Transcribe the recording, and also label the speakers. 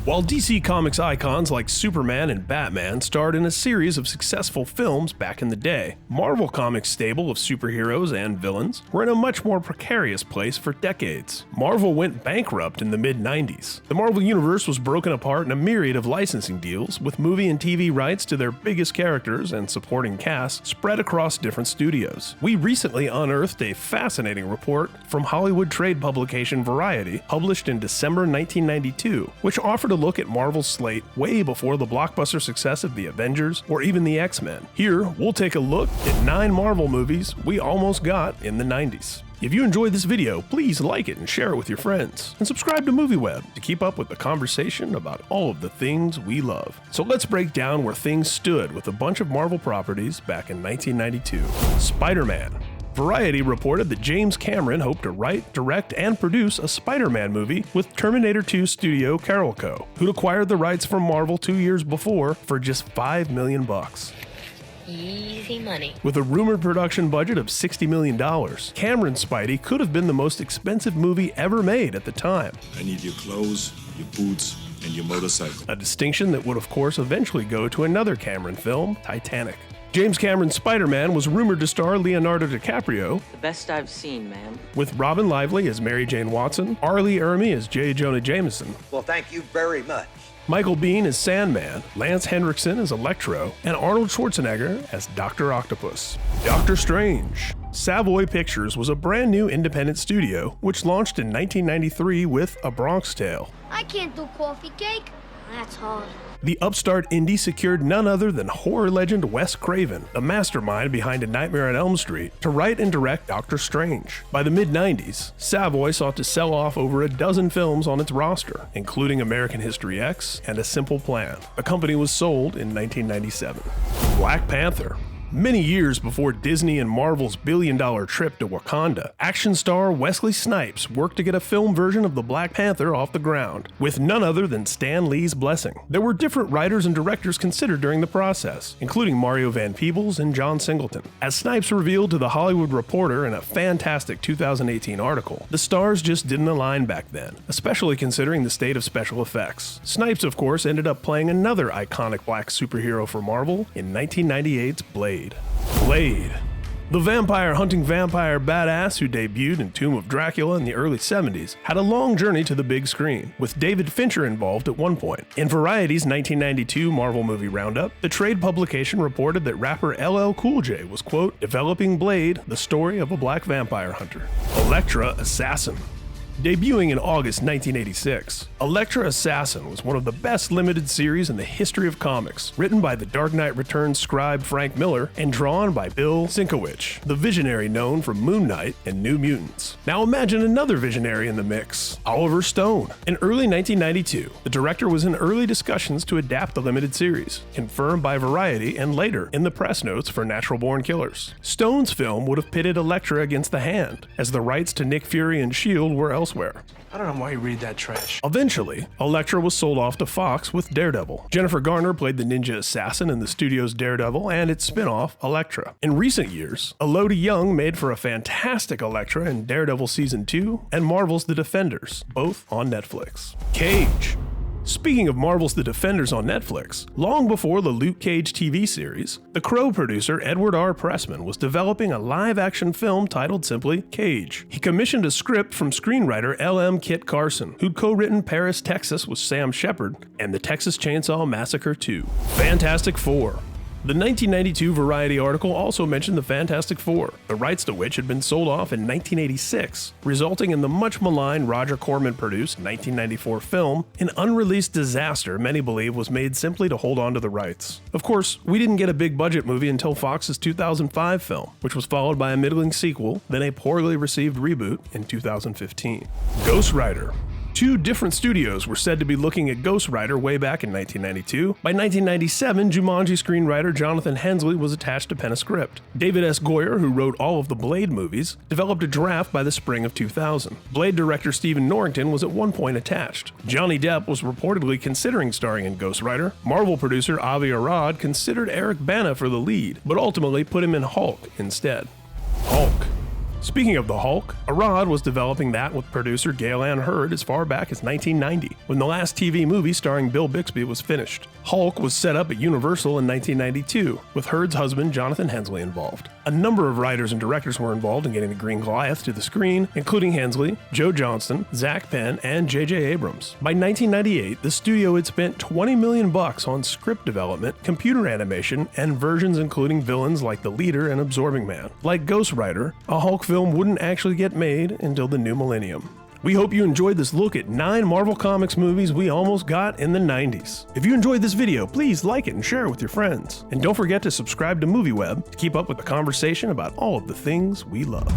Speaker 1: While DC Comics icons like Superman and Batman starred in a series of successful films back in the day, Marvel Comics' stable of superheroes and villains were in a much more precarious place for decades. Marvel went bankrupt in the mid-90s. The Marvel Universe was broken apart in a myriad of licensing deals, with movie and TV rights to their biggest characters and supporting cast spread across different studios. We recently unearthed a fascinating report from Hollywood trade publication Variety, published in December 1992, which offered a look at Marvel's slate way before the blockbuster success of the Avengers or even the X-Men. Here, we'll take a look at 9 Marvel movies we almost got in the 90s. If you enjoyed this video, please like it and share it with your friends, and subscribe to MovieWeb to keep up with the conversation about all of the things we love. So let's break down where things stood with a bunch of Marvel properties back in 1992. Spider-Man. Variety reported that James Cameron hoped to write, direct, and produce a Spider-Man movie with Terminator 2 studio Carolco, who'd acquired the rights from Marvel 2 years before for just $5 million.
Speaker 2: Easy money.
Speaker 1: With a rumored production budget of $60 million, Cameron's Spidey could have been the most expensive movie ever made at the time.
Speaker 3: I need your clothes, your boots, and your motorcycle.
Speaker 1: A distinction that would of course eventually go to another Cameron film, Titanic. James Cameron's Spider-Man was rumored to star Leonardo DiCaprio,
Speaker 4: The best I've seen, ma'am.
Speaker 1: with Robin Lively as Mary Jane Watson, R. Lee Ermey as J. Jonah Jameson,
Speaker 5: Well, thank you very much.
Speaker 1: Michael Biehn as Sandman, Lance Henriksen as Electro, and Arnold Schwarzenegger as Dr. Octopus. Doctor Strange. Savoy Pictures was a brand new independent studio which launched in 1993 with A Bronx Tale.
Speaker 6: I can't do coffee cake. That's hard.
Speaker 1: The upstart indie secured none other than horror legend Wes Craven, the mastermind behind A Nightmare on Elm Street, to write and direct Doctor Strange. By the mid-90s, Savoy sought to sell off over a dozen films on its roster, including American History X and A Simple Plan. The company was sold in 1997. Black Panther. Many years before Disney and Marvel's billion-dollar trip to Wakanda, action star Wesley Snipes worked to get a film version of the Black Panther off the ground, with none other than Stan Lee's blessing. There were different writers and directors considered during the process, including Mario Van Peebles and John Singleton. As Snipes revealed to The Hollywood Reporter in a fantastic 2018 article, the stars just didn't align back then, especially considering the state of special effects. Snipes, of course, ended up playing another iconic black superhero for Marvel in 1998's Blade. The vampire-hunting vampire badass who debuted in Tomb of Dracula in the early 70s had a long journey to the big screen, with David Fincher involved at one point. In Variety's 1992 Marvel movie roundup, the trade publication reported that rapper LL Cool J was, quote, developing Blade, the story of a black vampire hunter. Elektra Assassin. Debuting in August 1986, Elektra Assassin was one of the best limited series in the history of comics, written by the Dark Knight Returns scribe Frank Miller and drawn by Bill Sienkiewicz, the visionary known for Moon Knight and New Mutants. Now imagine another visionary in the mix, Oliver Stone. In early 1992, the director was in early discussions to adapt the limited series, confirmed by Variety and later in the press notes for Natural Born Killers. Stone's film would have pitted Elektra against the Hand, as the rights to Nick Fury and S.H.I.E.L.D. were elsewhere.
Speaker 7: I don't know why you read that trash.
Speaker 1: Eventually, Elektra was sold off to Fox with Daredevil. Jennifer Garner played the ninja assassin in the studio's Daredevil and its spin-off, Elektra. In recent years, Elodie Yung made for a fantastic Elektra in Daredevil Season 2 and Marvel's The Defenders, both on Netflix. Cage. Speaking of Marvel's The Defenders on Netflix, long before the Luke Cage TV series, the Crow producer Edward R. Pressman was developing a live-action film titled simply Cage. He commissioned a script from screenwriter L.M. Kit Carson, who'd co-written Paris, Texas with Sam Shepard and the Texas Chainsaw Massacre 2. Fantastic Four. The 1992 Variety article also mentioned the Fantastic Four, the rights to which had been sold off in 1986, resulting in the much-maligned Roger Corman-produced 1994 film, an unreleased disaster many believe was made simply to hold on to the rights. Of course, we didn't get a big-budget movie until Fox's 2005 film, which was followed by a middling sequel, then a poorly received reboot in 2015. Ghost Rider. 2 different studios were said to be looking at Ghost Rider way back in 1992. By 1997, Jumanji screenwriter Jonathan Hensley was attached to pen a script. David S. Goyer, who wrote all of the Blade movies, developed a draft by the spring of 2000. Blade director Stephen Norrington was at one point attached. Johnny Depp was reportedly considering starring in Ghost Rider. Marvel producer Avi Arad considered Eric Bana for the lead, but ultimately put him in Hulk instead. Hulk. Speaking of the Hulk, Arad was developing that with producer Gale Ann Hurd as far back as 1990, when the last TV movie starring Bill Bixby was finished. Hulk was set up at Universal in 1992, with Hurd's husband Jonathan Hensley involved. A number of writers and directors were involved in getting the Green Goliath to the screen, including Hensley, Joe Johnston, Zach Penn, and J.J. Abrams. By 1998, the studio had spent $20 million on script development, computer animation, and versions including villains like the Leader and Absorbing Man. Like Ghost Rider, a Hulk film wouldn't actually get made until the new millennium. We hope you enjoyed this look at 9 Marvel Comics movies we almost got in the 90s. If you enjoyed this video, please like it and share it with your friends. And don't forget to subscribe to MovieWeb to keep up with the conversation about all of the things we love.